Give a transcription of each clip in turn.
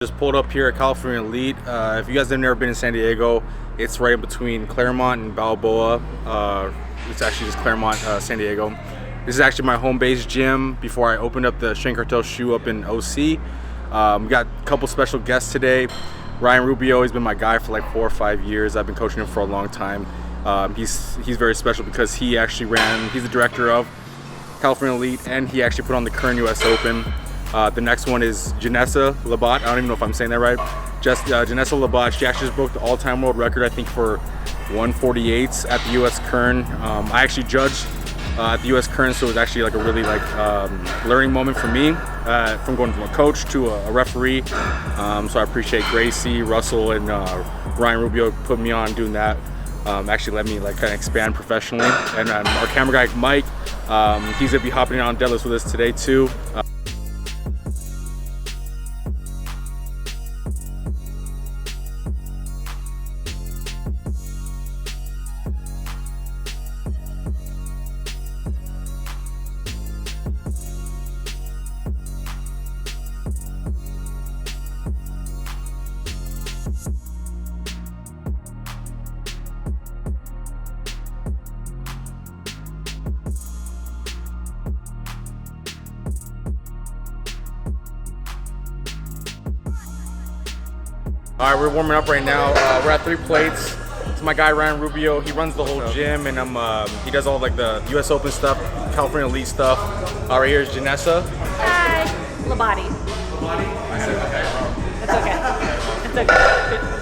Just pulled up here at California Elite. If you guys have never been in San Diego, it's right in between Claremont and Balboa. It's actually just Claremont, San Diego. This is actually my home base gym before I opened up the Shane Cartel shoe up in OC. We got a couple special guests today. Ryan Rubio, he's been my guy for like 4 or 5 years. I've been coaching him for a long time. He's very special because he actually he's the director of California Elite, and he actually put on the Kern US Open. The next one is Jenessa Labatte. I don't even know if I'm saying that right. Jenessa Labatte. She actually just broke the all-time world record, I think, for 148s at the US Kern. I actually judged at the US Kern, so it was actually like a really learning moment for me, from going from a coach to a referee. So I appreciate Gracie, Russell, and Ryan Rubio putting me on doing that. Actually let me kind of expand professionally. And our camera guy Mike, he's gonna be hopping on deadlifts with us today too. All right, we're warming up right now. We're at 3 plates. It's my guy Ryan Rubio. He runs the whole gym, and he does all the US Open stuff, California Elite stuff. Right here is Jenessa. Hi, Labate. It's okay. It's okay.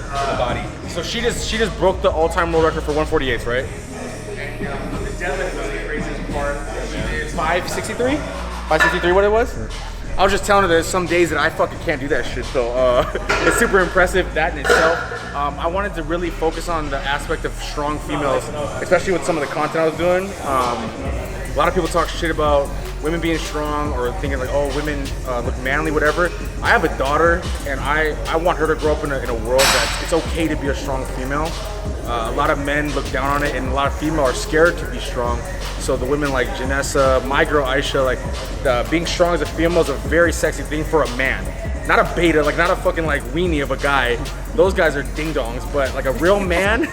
Labate. So she just broke the all-time world record for 148s, right? And the deadlift was the craziest part. She did 563. 563, what it was? I was just telling her there's some days that I fucking can't do that shit, so it's super impressive, that in itself. I wanted to really focus on the aspect of strong females, especially with some of the content I was doing. A lot of people talk shit about women being strong or thinking like, oh, women look manly, whatever. I have a daughter, and I want her to grow up in a world that it's okay to be a strong female. A lot of men look down on it, and a lot of female are scared to be strong. So the women like Jenessa, my girl Aisha, being strong as a female is a very sexy thing for a man. Not a beta, not a fucking weenie of a guy. Those guys are ding-dongs, but a real man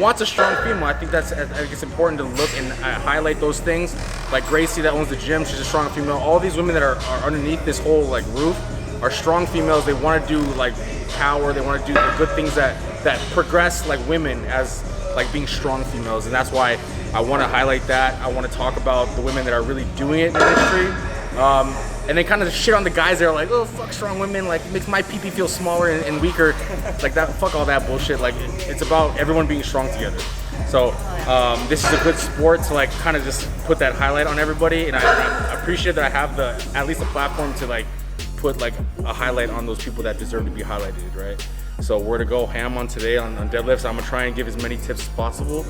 wants a strong female. I think it's important to look and highlight those things. Like Gracie that owns the gym, she's a strong female. All these women that are underneath this whole roof are strong females. They want to do power. They want to do the good things that progress women as being strong females, and that's why I want to highlight that. I want to talk about the women that are really doing it in the industry, and then kind of shit on the guys that are like, oh fuck strong women, it makes my pee feel smaller and weaker, that. Fuck all that bullshit. It's about everyone being strong together. So this is a good sport to kind of just put that highlight on everybody, and I appreciate that I have at least a platform to put a highlight on those people that deserve to be highlighted, right? So we're gonna go ham on today on deadlifts. I'm gonna try and give as many tips as possible,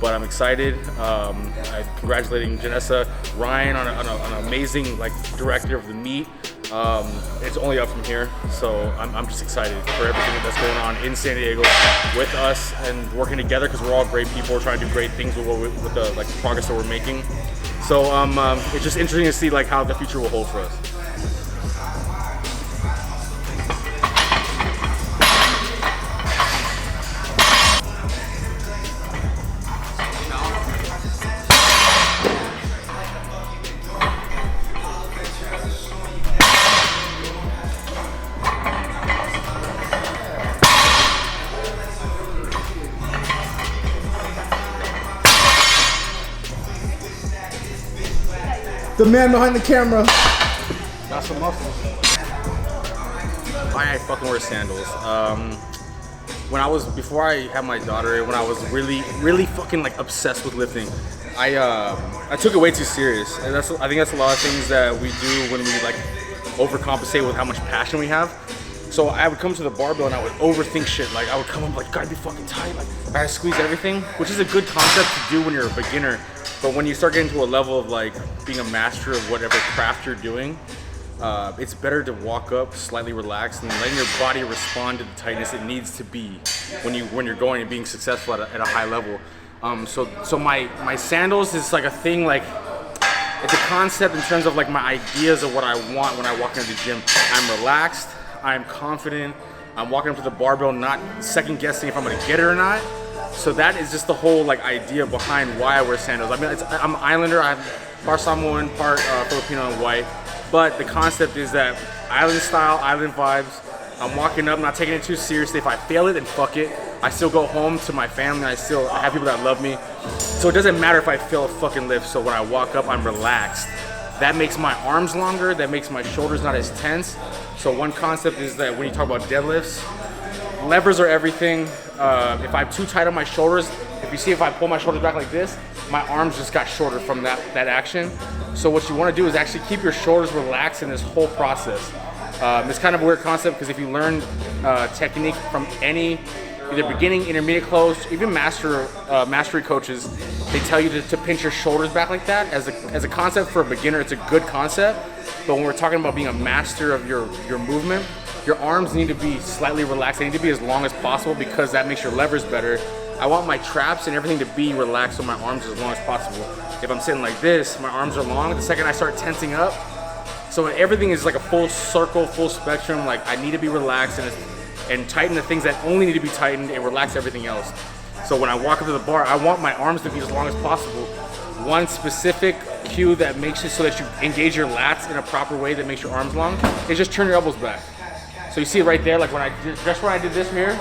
but I'm excited. I'm congratulating Jenessa, Ryan on an amazing director of the meet. It's only up from here, so I'm just excited for everything that's going on in San Diego with us and working together, because we're all great people. We're trying to do great things with the progress that we're making. So it's just interesting to see how the future will hold for us. The man behind the camera. Got some muscles. I fucking wear sandals. Before I had my daughter, when I was really fucking obsessed with lifting, I took it way too serious, and I think that's a lot of things that we do when we overcompensate with how much passion we have. So I would come to the barbell and I would overthink shit. I would come up gotta be fucking tight, I gotta squeeze everything, which is a good concept to do when you're a beginner. But when you start getting to a level of being a master of whatever craft you're doing, it's better to walk up slightly relaxed and letting your body respond to the tightness it needs to be when you're going and being successful at a high level. So my sandals is a thing it's a concept in terms of my ideas of what I want when I walk into the gym. I'm relaxed. I'm confident. I'm walking up to the barbell, not second guessing if I'm gonna get it or not. So that is just the whole like idea behind why I wear sandals. I mean, I'm an islander. I'm part Samoan, part Filipino and white. But the concept is that island style, island vibes. I'm walking up, not taking it too seriously. If I fail it, then fuck it. I still go home to my family. I still have people that love me. So it doesn't matter if I fail a fucking lift. So when I walk up, I'm relaxed. That makes my arms longer. That makes my shoulders not as tense. So one concept is that when you talk about deadlifts, levers are everything. If I'm too tight on my shoulders, if you see if I pull my shoulders back like this, my arms just got shorter from that action. So what you want to do is actually keep your shoulders relaxed in this whole process. It's kind of a weird concept because if you learn technique from any either beginning, intermediate, close, even mastery coaches, they tell you to pinch your shoulders back like that. As a concept for a beginner, it's a good concept. But when we're talking about being a master of your movement, your arms need to be slightly relaxed. They need to be as long as possible because that makes your levers better. I want my traps and everything to be relaxed so my arms are as long as possible. If I'm sitting like this, my arms are long. The second I start tensing up, so everything is like a full circle, full spectrum. Like I need to be relaxed and tighten the things that only need to be tightened and relax everything else. So when I walk up to the bar, I want my arms to be as long as possible. One specific cue that makes it so that you engage your lats in a proper way that makes your arms long is just turn your elbows back. So you see it right there, like when I did this here,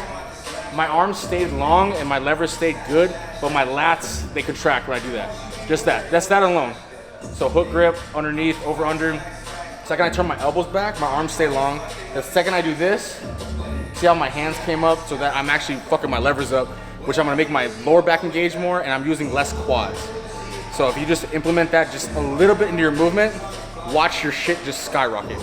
my arms stayed long and my levers stayed good, but my lats, they contract when I do that. Just that, that's that alone. So hook grip, underneath, over, under. The second I turn my elbows back, my arms stay long. The second I do this, see how my hands came up so that I'm actually fucking my levers up, which I'm gonna make my lower back engage more and I'm using less quads. So if you just implement that just a little bit into your movement, watch your shit just skyrocket.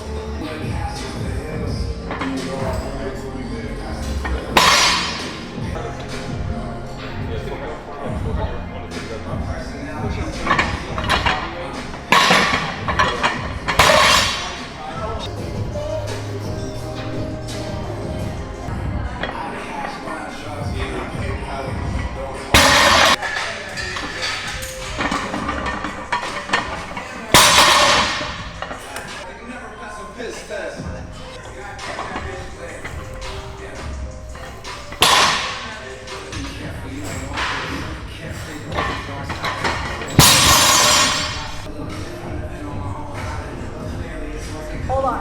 Hold on.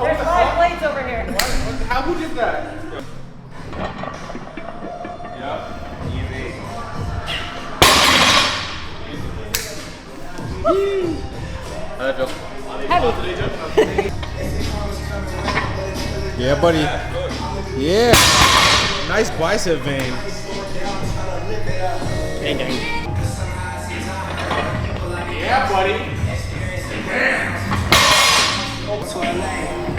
There's 5 plates over here. How who did that? Yeah, easy. How that feel? Heavy. Yeah, buddy. Yeah. Nice bicep vein. Gang, gang. Yeah, buddy. To LA,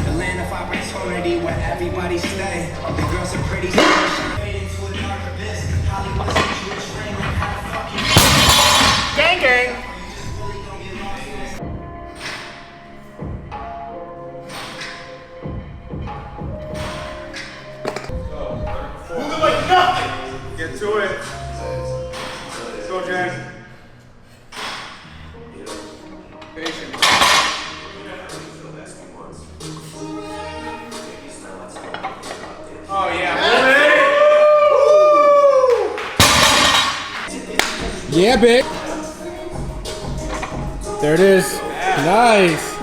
the land of opportunity where everybody stay. The girls are pretty. Gang, gang. Move it like nothing. Get to it. Let's go, Jen. Patient. Oh yeah, Yeah, big. There it is. Nice.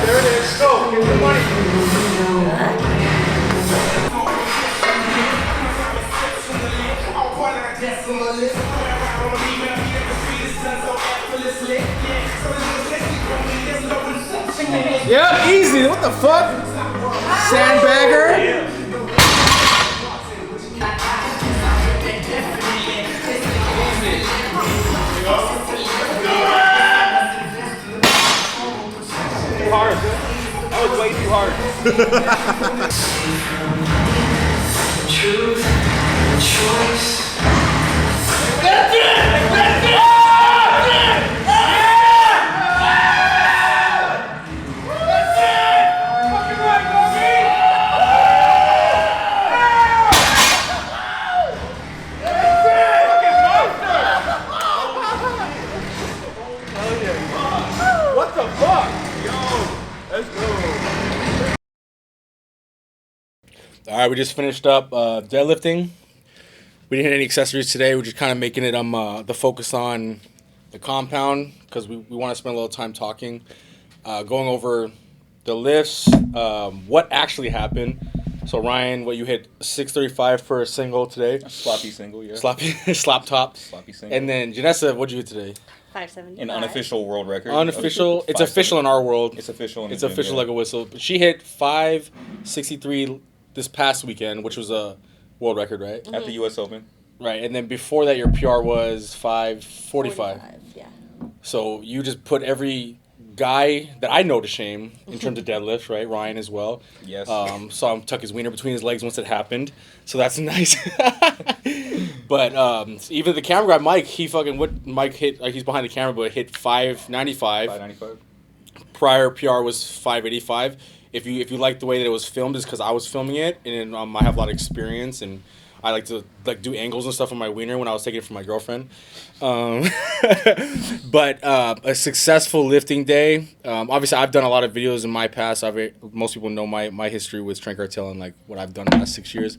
there it is. Go, get the money. Yep, easy. What the fuck? Sandbagger. too hard. Truth, choice. What the fuck? Yo, let's go. All right, we just finished up deadlifting. We didn't hit any accessories today. We're just kind of making it the focus on the compound because we want to spend a little time talking, going over the lifts, what actually happened. So Ryan, what you hit 635 for a single today? A sloppy single, yeah. Slap top. Sloppy single. And then Jenessa, what'd you hit today? 575. An unofficial world record. Unofficial. It's official in our world. It's official in the It's gym, official yeah. like a whistle. But she hit 563 this past weekend, which was a world record, right? At the US Open. Right. And then before that, your PR was 545. Yeah. So you just put every guy that I know to shame in terms of deadlifts, right? Ryan as well. Yes. Saw him tuck his wiener between his legs once it happened. So that's nice. But even the camera guy, Mike, Mike hit, he's behind the camera, but hit 595. 595. Prior PR was 585. If you like the way that it was filmed, it's because I was filming it, and I have a lot of experience, and I like to do angles and stuff on my wiener when I was taking it from my girlfriend. But a successful lifting day. Obviously, I've done a lot of videos in my past. Most people know my history with Strength Cartel and like what I've done in the last 6 years.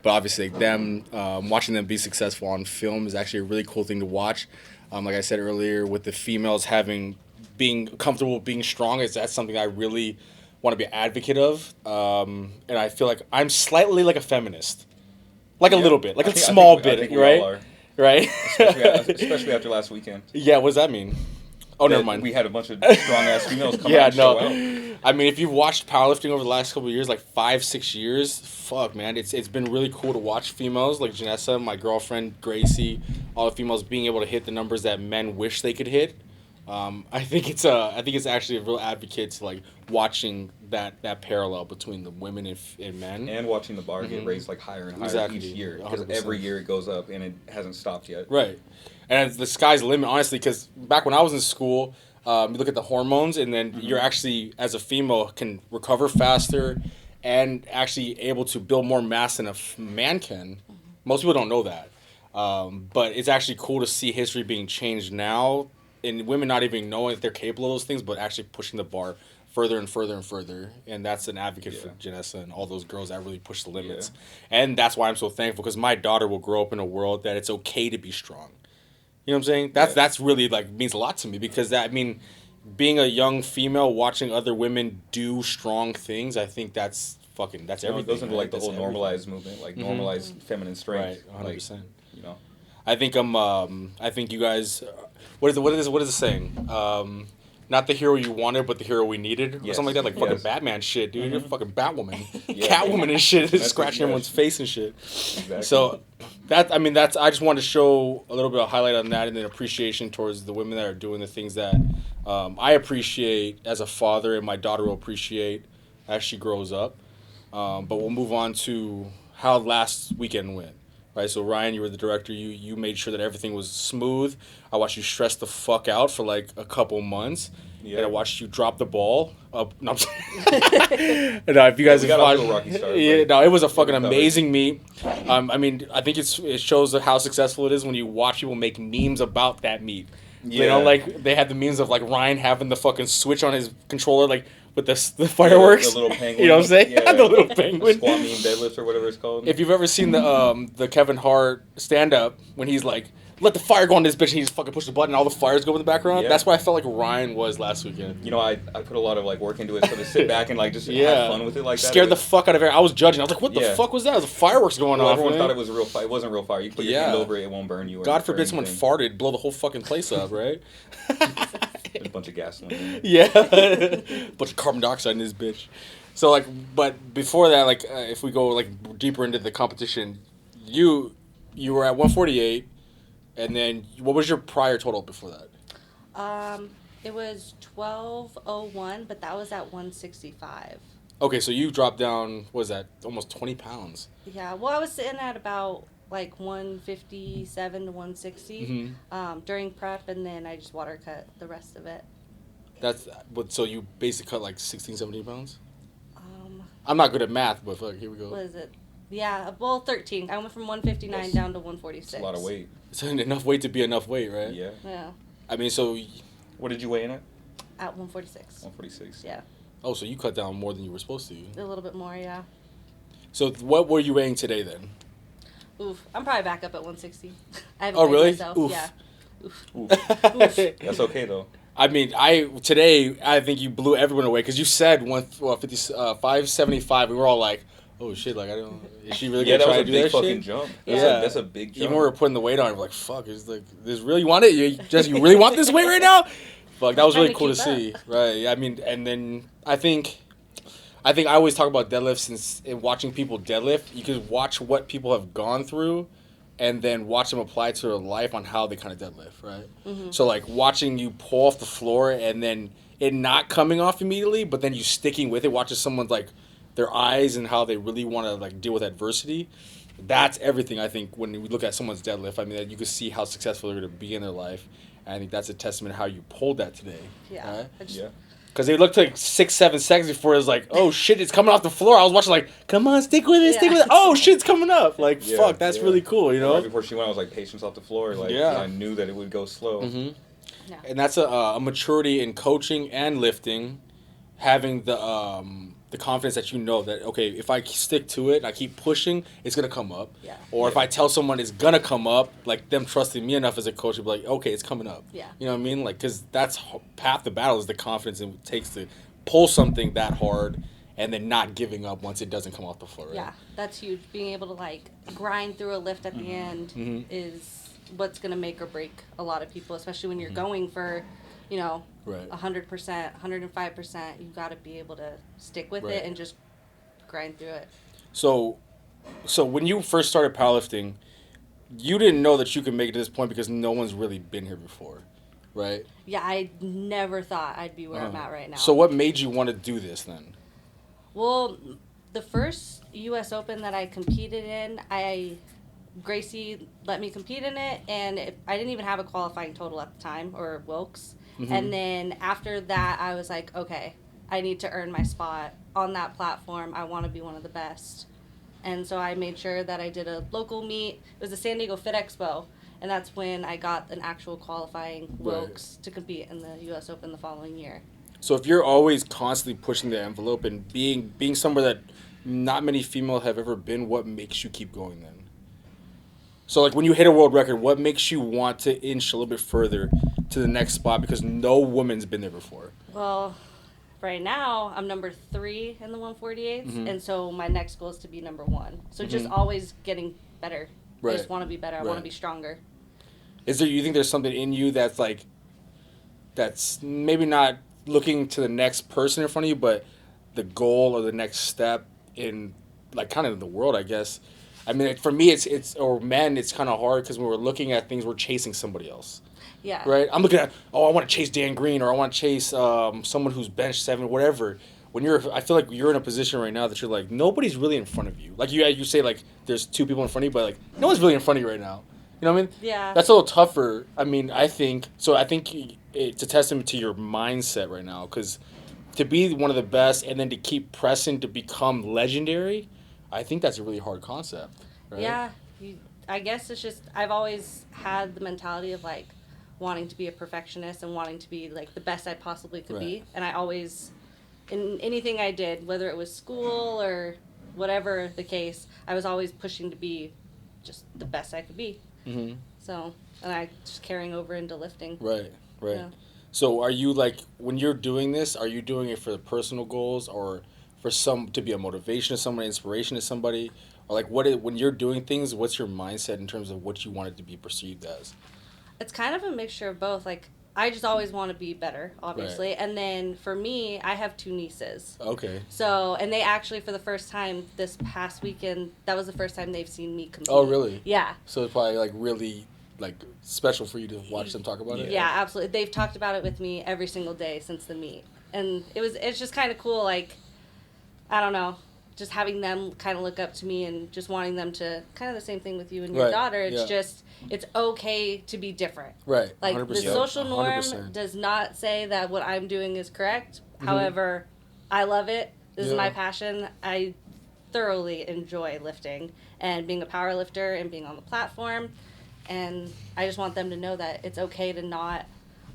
But obviously, watching them be successful on film is actually a really cool thing to watch. Like I said earlier, with the females being comfortable being strong, that's something I really want to be an advocate of. And I feel like I'm slightly like a feminist. Like a little bit, like a small bit, I think right? We all are. Right? Especially after last weekend. Yeah, what does that mean? Oh, never mind. We had a bunch of strong-ass females come out and show out. I mean, if you've watched powerlifting over the last couple of years, like 5-6 years, fuck, man, it's been really cool to watch females like Jenessa, my girlfriend, Gracie, all the females being able to hit the numbers that men wish they could hit. I think it's actually a real advocate to like watching that parallel between the women and men, and watching the bar get raised like higher and higher each year, because 100%. every year it goes up and it hasn't stopped yet. Right, and the sky's the limit, honestly. Because back when I was in school, you look at the hormones, and then you're actually, as a female, can recover faster, and actually able to build more mass than a man can. Most people don't know that, but it's actually cool to see history being changed now. And women not even knowing that they're capable of those things, but actually pushing the bar further and further and further. And that's an advocate for Jenessa and all those girls that really push the limits. Yeah. And that's why I'm so thankful, because my daughter will grow up in a world that it's okay to be strong. You know what I'm saying? That's really like means a lot to me, because being a young female watching other women do strong things, I think that's everything. It goes into like the whole normalized movement, like normalized feminine strength. Right, 100%. Like, you know. I think you guys. What is the saying? Not the hero you wanted, but the hero we needed, or something like that. Like fucking Batman shit, dude. You're fucking Batwoman, Catwoman and shit, scratching everyone's face and shit. Exactly. So I just wanted to show a little bit of highlight on that, and then appreciation towards the women that are doing the things that I appreciate as a father, and my daughter will appreciate as she grows up. But we'll move on to how last weekend went. Right, so Ryan, you were the director. You made sure that everything was smooth. I watched you stress the fuck out for like a couple months, and I watched you drop the ball up. No, I'm sorry. No, if you guys have watched, it was a fucking amazing meet. I mean, I think it shows how successful it is when you watch people make memes about that meet. Yeah. You know, like they had the memes of like Ryan having the fucking switch on his controller, like with the fireworks. The little penguin. You know what I'm saying? Yeah, the little penguin. Squat meme deadlift or whatever it's called. If you've ever seen the Kevin Hart stand up when he's like, let the fire go on this bitch, and he just fucking pushes the button and all the fires go in the background. Yeah. That's what I felt like Ryan was last weekend. You know, I put a lot of like work into it, so to sit back and like just have fun with it like that. Scared the fuck out of everyone. I was judging. I was like, what the fuck was that? There's fireworks going off. Everyone thought it was a real fire. It wasn't real fire. You put your hand over it, it won't burn you. God forbid someone farted, blow the whole fucking place up, right? There's a bunch of gasoline. Yeah. Bunch of carbon dioxide in this bitch. So like, but before that, like, if we go like deeper into the competition, you were at 148, and then what was your prior total before that? It was 1201, but that was at 165. Okay, so you dropped down, what was that, almost 20 pounds. Yeah, well, I was sitting at about like 157 to 160 during prep, and then I just water cut the rest of it. That's what. So you basically cut like 16, 17 pounds? Um, I'm not good at math, but fuck, here we what go. is it? Yeah, well, 13. I went from 159 down to 146. It's a lot of weight. It's enough weight to be enough weight, right? Yeah. Yeah, I mean, so, What did you weigh in at? at 146. 146. Yeah, oh, so you cut down more than you were supposed to. a little bit more, yeah. So what were you weighing today then? Oof, I'm probably back up at 160. I haven't Oh, weighed really? myself. Oof. Yeah. Ooh. That's That's okay though. I mean, today I think you blew everyone away because you said 575. We were all like, "Oh shit!" Like I don't. Is she really Yeah, gonna that try was to a do big that fucking shit? jump. Yeah. That's a big jump. Even when we were putting the weight on, we're like, "Fuck!" It's like, "This really want it? You really want this weight right now?" Fuck, that was Trying really to cool to keep see. Right? I mean, and then I think I always talk about deadlifts and watching people deadlift. You can watch what people have gone through, and then watch them apply to their life on how they kind of deadlift, right? So like watching you pull off the floor and then it not coming off immediately, but then you sticking with it, watching someone's like their eyes and how they really want to like deal with adversity. That's everything I think when we look at someone's deadlift. I mean, that you can see how successful they're going to be in their life. And I think that's a testament to how you pulled that today. Yeah. Right? I just- Yeah. Because they looked like 6-7 seconds before it was like, oh shit, it's coming off the floor. I was watching like, come on, stick with it, stick Yeah. with it. Oh shit, it's coming up. Like, Yeah, fuck, that's yeah. really cool, you know? Right before she went, I was like, patience off the floor. Like, Yeah. 'cause I knew that it would go slow. Mm-hmm. Yeah. And that's a maturity in coaching and lifting, having the confidence that you know that, okay, if I stick to it and I keep pushing, it's going to come up. Yeah. Or if I tell someone it's going to come up, like them trusting me enough as a coach to be like, okay, it's coming up. Yeah. You know what I mean? Like, because that's half the battle is the confidence it takes to pull something that hard and then not giving up once it doesn't come off the floor. Right? Yeah, that's huge. Being able to like grind through a lift at the end is what's gonna make or break a lot of people, especially when you're going for, you know, Right. 100%, 105%. You've got to be able to stick with Right. it and just grind through it. So when you first started powerlifting, you didn't know that you could make it to this point because no one's really been here before, right? Yeah, I never thought I'd be where I'm at right now. So what made you want to do this then? Well, the first US Open that I competed in, Gracie let me compete in it, and I didn't even have a qualifying total at the time, or Wilkes. And then after that, I was like, okay, I need to earn my spot on that platform. I want to be one of the best. And so I made sure that I did a local meet. It was the San Diego Fit Expo, and that's when I got an actual qualifying Wilkes to compete in the US Open the following year. So if you're always constantly pushing the envelope and being somewhere that not many females have ever been, what makes you keep going then? So like when you hit a world record, what makes you want to inch a little bit further to the next spot because no woman's been there before? Well, right now I'm number 3 in the 148s, and so my next goal is to be number 1. So just always getting better. I Right. just want to be better. I want Right. to be stronger. You think there's something in you that's like, that's maybe not looking to the next person in front of you, but the goal or the next step in like kind of the world, I guess. I mean, for me, it's or men, it's kind of hard because when we're looking at things, we're chasing somebody else. Yeah. Right? I'm looking at, I want to chase Dan Green, or I want to chase someone who's bench 7, whatever. I feel like you're in a position right now that you're like, nobody's really in front of you. Like you say, like there's 2 people in front of you, but like no one's really in front of you right now. You know what I mean? Yeah. That's a little tougher. I mean, I think it's a testament to your mindset right now, because to be one of the best and then to keep pressing to become legendary, I think that's a really hard concept. Right? Yeah. I guess it's just, I've always had the mentality of like wanting to be a perfectionist and wanting to be like the best I possibly could be. Right. And I always, in anything I did, whether it was school or whatever the case, I was always pushing to be just the best I could be. Mm-hmm. So, and I just carrying over into lifting. Right. Yeah. So are you like, when you're doing this, are you doing it for the personal goals or for to be a motivation to someone, inspiration to somebody? Or like when you're doing things, what's your mindset in terms of what you want it to be perceived as? It's kind of a mixture of both. Like, I just always want to be better, obviously. Right. And then for me, I have 2 nieces. Okay. So, and they actually, for the first time this past weekend, that was the first time they've seen me compete. Oh, really? Yeah. So it's probably like really like special for you to watch them talk about it? Yeah, absolutely. They've talked about it with me every single day since the meet. And it's just kind of cool. Like, I don't know, just having them kind of look up to me and just wanting them to kind of the same thing with you and your daughter. It's just, it's okay to be different. Right. Like 100%. the social norm 100%. does not say that what I'm doing is correct. However, I love it. This is my passion. I thoroughly enjoy lifting and being a power lifter and being on the platform. And I just want them to know that it's okay to not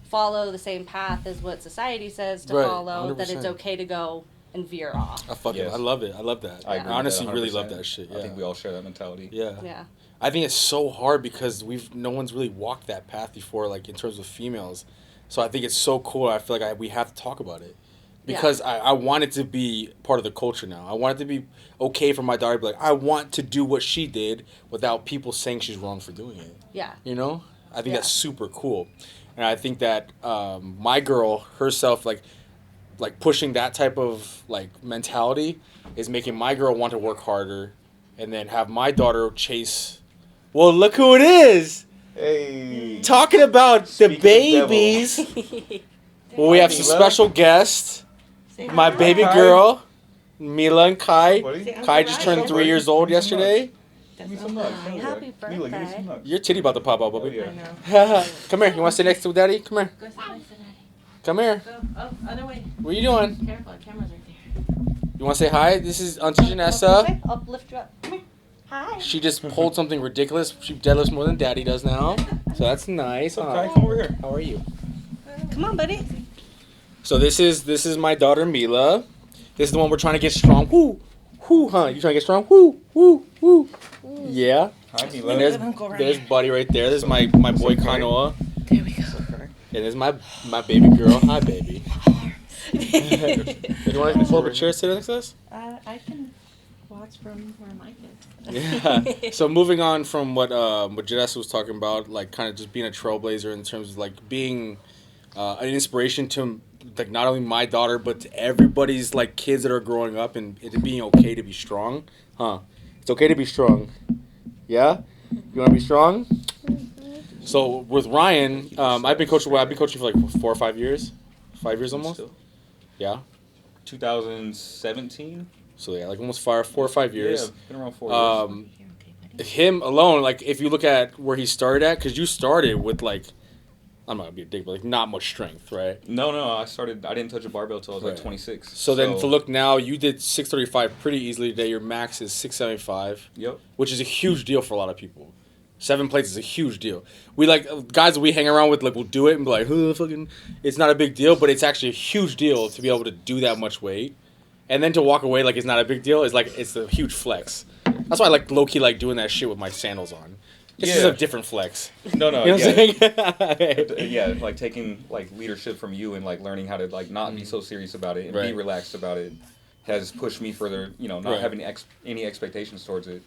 follow the same path as what society says to follow, 100%. that it's okay to go and veer off. I love it. I love that. I agree honestly with that really 100%. love that shit. Yeah. I think we all share that mentality. Yeah. I think it's so hard because no one's really walked that path before, like in terms of females. So I think it's so cool. I feel like we have to talk about it because I want it to be part of the culture now. I want it to be okay for my daughter to be like, I want to do what she did without people saying she's wrong for doing it. Yeah. You know? I think that's super cool. And I think that my girl herself, like pushing that type of like mentality is making my girl want to work harder and then have my daughter chase. Well, look who it is. Hey. Talking about the babies. Well, we have some special guests. My baby girl, Mila and Kai. Kai just turned 3 years old yesterday. Give me some nuts. Happy Mila, give me some birthday. nuts. Your titty about to pop out, baby. Yeah. Come here. You want to sit next to Daddy? Come here. Go sit next to Daddy. Come here. Go. Oh, other way. What are you doing? Careful, the camera's right there. You want to say hi? This is Auntie Jenessa. I'll lift you up. Come here. Hi. She just pulled something ridiculous. She deadlifts more than Daddy does now. So that's nice. Okay, come over here. How are you? Come on, buddy. So this is my daughter Mila. This is the one we're trying to get strong. Woo, woo, huh? You trying to get strong? Woo, woo, woo. Yeah. Hi, Mila. And there's Buddy right there. There's my boy Kanoa. There we go. And there's my baby girl. Hi, baby. You want to pull up a chair, sit next to us? I can watch from where Mike is. Yeah. So moving on from what Jenessa was talking about, like kind of just being a trailblazer in terms of like being an inspiration to like not only my daughter but to everybody's like kids that are growing up and it being okay to be strong, huh? It's okay to be strong. Yeah. You want to be strong? So with Ryan, I've been coaching for like 4 or 5 years, 5 years almost. Still. Yeah. 2017. So yeah, like almost 4 or 5 years. Yeah, been around 4 years. Him alone, like if you look at where he started at, because you started with like, I'm not gonna be a dick, but like not much strength, right? No, I didn't touch a barbell till I was like 26. So then to look now, you did 635 pretty easily today. Your max is 675. Yep. Which is a huge deal for a lot of people. 7 plates is a huge deal. We like guys that we hang around with, like we'll do it and be like, fucking, it's not a big deal, but it's actually a huge deal to be able to do that much weight, and then to walk away like it's not a big deal is like it's a huge flex. That's why I like low key like doing that shit with my sandals on. This is a different flex. No, You know what I'm saying? Yeah, like taking like leadership from you and like learning how to like not be so serious about it and be relaxed about it has pushed me further. You know, not having any expectations towards it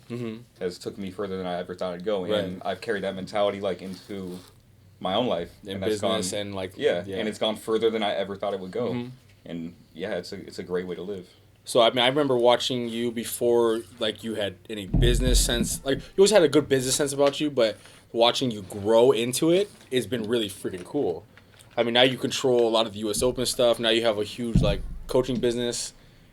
has took me further than I ever thought it'd go. And I've carried that mentality like into my own life In and business gone, and like and it's gone further than I ever thought it would go. And yeah, it's a great way to live. So I mean, I remember watching you before, like you had any business sense. Like you always had a good business sense about you, but watching you grow into it has been really freaking cool. I mean, now you control a lot of the US Open stuff. Now you have a huge like coaching business.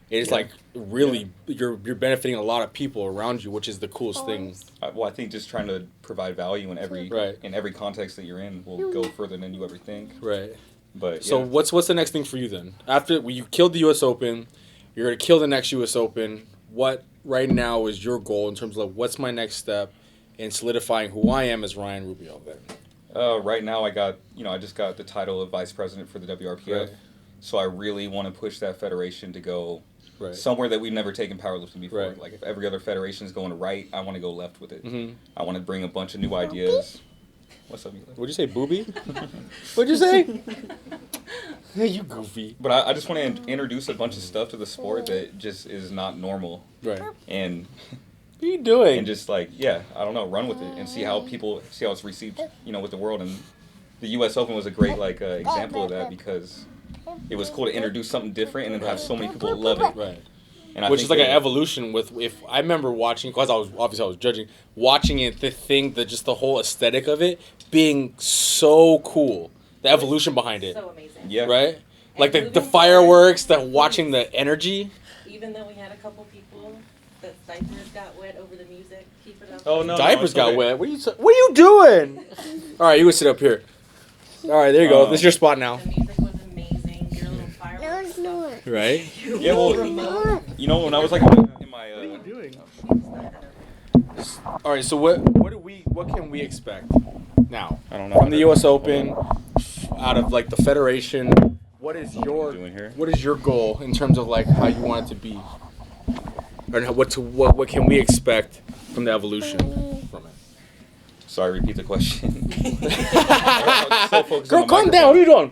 It's like really you're benefiting a lot of people around you, which is the coolest thing. I think just trying to provide value in every context that you're in will go further than you ever think. Right. But so what's the next thing for you then? After you killed the US Open, you're gonna kill the next US Open. What right now is your goal in terms of what's my next step in solidifying who I am as Ryan Rubio then? Right now I just got the title of vice president for the WRPF. Right. So I really want to push that federation to go Right. somewhere that we've never taken powerlifting before. Right. Like if every other federation is going right, I want to go left with it. Mm-hmm. I want to bring a bunch of new ideas. What's up, Mila? What'd you say, booby? What'd you say? Hey, you goofy. But I just want to introduce a bunch of stuff to the sport that just is not normal. Right. And What are you doing? and just like I don't know, run with it and see how it's received, with the world. And the U.S. Open was a great example of that because it was cool to introduce something different and then have so many people love it. Right. And Which is like an evolution with, if I remember watching, because I was judging, watching it, just the whole aesthetic of it being so cool. The evolution behind it. So amazing. Yeah. Right? Like the fireworks, watching the energy. Even though we had a couple people, the diapers got wet over the music. Keep it up. Oh no, Diapers it's got okay. wet. What are you doing? All right, you can sit up here. All right, there you go. This is your spot now. The music was amazing. Your little fireworks. stuff. Right? Yeah, well, you know, when I was like in my. What are you doing? All right, so what can we expect now? I don't know. From the U.S. Open, out of like the federation, what is your goal in terms of like how you want it to be, or what can we expect from the evolution from it? Sorry, repeat the question. Girl, calm down. What are you doing?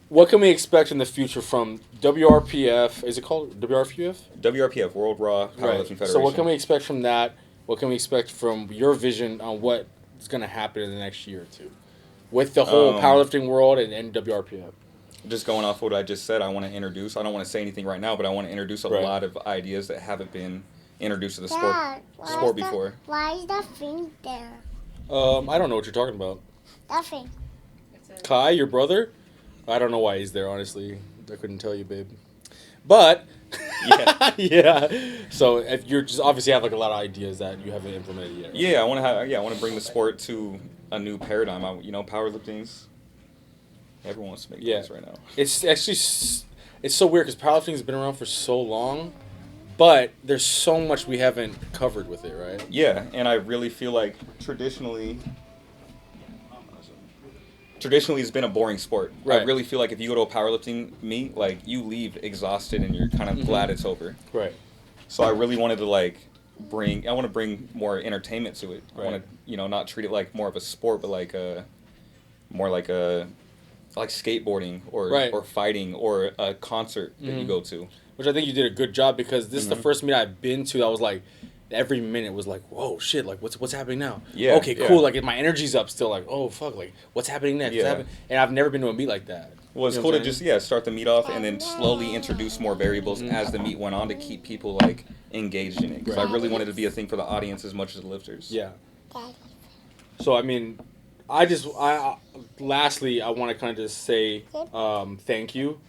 What can we expect in the future from WRPF? Is it called WRPF? WRPF, World Raw Powerlifting Federation. So what can we expect from that? What can we expect from your vision on what is going to happen in the next year or two with the whole powerlifting world and WRPF? Just going off what I just said, I want to introduce. I don't want to say anything right now, but I want to introduce a lot of ideas that haven't been introduced to the sport before. Why is the thing there? I don't know what you're talking about. Nothing. Kai, your brother? I don't know why he's there, honestly. I couldn't tell you, babe. But Yeah. yeah. So if you're just obviously have like a lot of ideas that you haven't implemented yet. Right? Yeah, I want to bring the sport to a new paradigm. Powerlifting's everyone wants to make things right now. It's actually it's so weird because powerlifting has been around for so long, but there's so much we haven't covered with it, right? Yeah, and I really feel like traditionally it's been a boring sport. Right. I really feel like if you go to a powerlifting meet, like you leave exhausted and you're kind of glad it's over. Right. So I really wanted to bring more entertainment to it. Right. I want to, not treat it like more of a sport, but like skateboarding or fighting or a concert that you go to. Which I think you did a good job because this is the first meet I've been to that was like every minute was like, whoa, shit, like what's happening now? Yeah. Okay, cool. Like my energy's up still. Like, oh fuck, like what's happening next? Yeah. What's happening? And I've never been to a meet like that. Well, it's cool to just start the meet off and then slowly introduce more variables as the meet went on to keep people like engaged in it. Because I really wanted it to be a thing for the audience as much as the lifters. Yeah. So I mean, lastly, I want to kind of just say thank you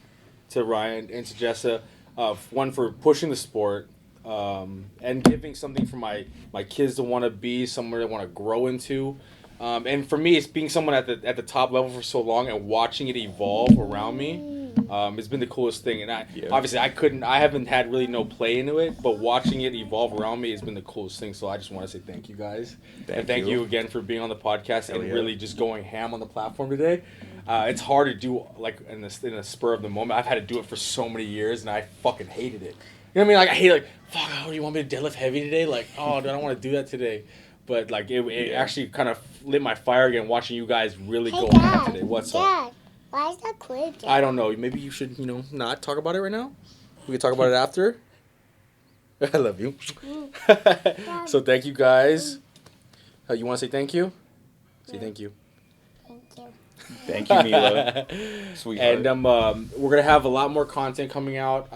to Ryan and to Jessa, one for pushing the sport. And giving something for my kids to want to be somewhere they want to grow into, and for me, it's being someone at the top level for so long and watching it evolve around me. It's been the coolest thing, and obviously I haven't had really no play into it, but watching it evolve around me has been the coolest thing. So I just want to say thank you guys, thank you again for being on the podcast and really just going ham on the platform today. It's hard to do like in the spur of the moment. I've had to do it for so many years, and I fucking hated it. You know what I mean? Like, I hate like, fuck, oh, you want me to deadlift heavy today? Like, oh, dude, I don't want to do that today. But, like, it actually kind of lit my fire again watching you guys really go on it today. What's up? Dad, why is that clear? I don't know. Maybe you should, not talk about it right now? We can talk about it after? I love you. So, thank you, guys. You want to say thank you? Say thank you. Thank you. Thank you, Mila. Sweetheart. And we're going to have a lot more content coming out.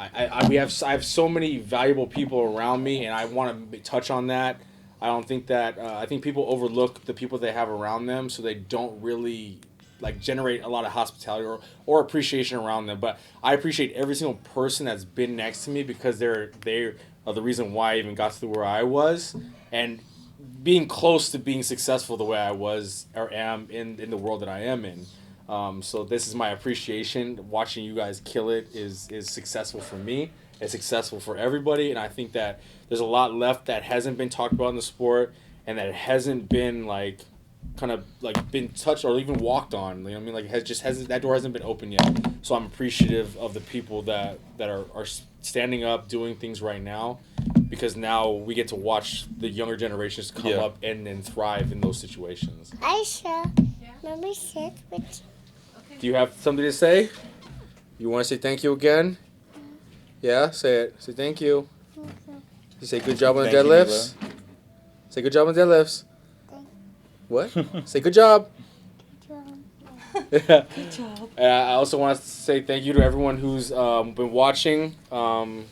I have so many valuable people around me, and I want to touch on that. I don't think that I think people overlook the people they have around them, so they don't really like generate a lot of hospitality or appreciation around them. But I appreciate every single person that's been next to me because they are the reason why I even got to where I was, and being close to being successful the way I was or am in the world that I am in. So this is my appreciation. Watching you guys kill it is successful for me. It's successful for everybody, and I think that there's a lot left that hasn't been talked about in the sport, and that hasn't been like kind of like been touched or even walked on. You know what I mean? Like that door hasn't been open yet. So I'm appreciative of the people that are standing up, doing things right now, because now we get to watch the younger generations come up and thrive in those situations. Aisha, let me sit with you. Do you have something to say? You want to say thank you again? Yeah, say it. Say thank you. You say good job on the deadlifts. Say good job on the deadlifts. What? Say good job. Good job. I also want to say thank you to everyone who's been watching. And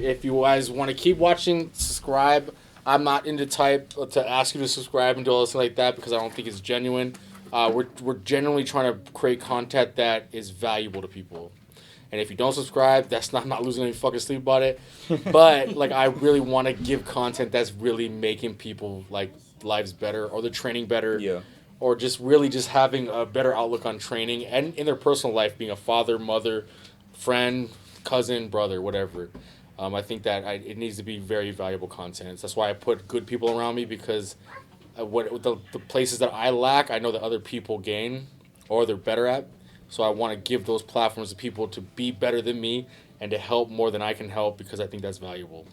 if you guys want to keep watching, subscribe. I'm not into type to ask you to subscribe and do all this like that because I don't think it's genuine. We're generally trying to create content that is valuable to people. And if you don't subscribe, that's not, I'm not losing any fucking sleep about it. But, like, I really want to give content that's really making people, like, lives better or the training better. Yeah. Or just really just having a better outlook on training and in their personal life, being a father, mother, friend, cousin, brother, whatever. I think that it needs to be very valuable content. That's why I put good people around me, because the places that I lack, I know that other people gain or they're better at. So I want to give those platforms to people to be better than me and to help more than I can help, because I think that's valuable.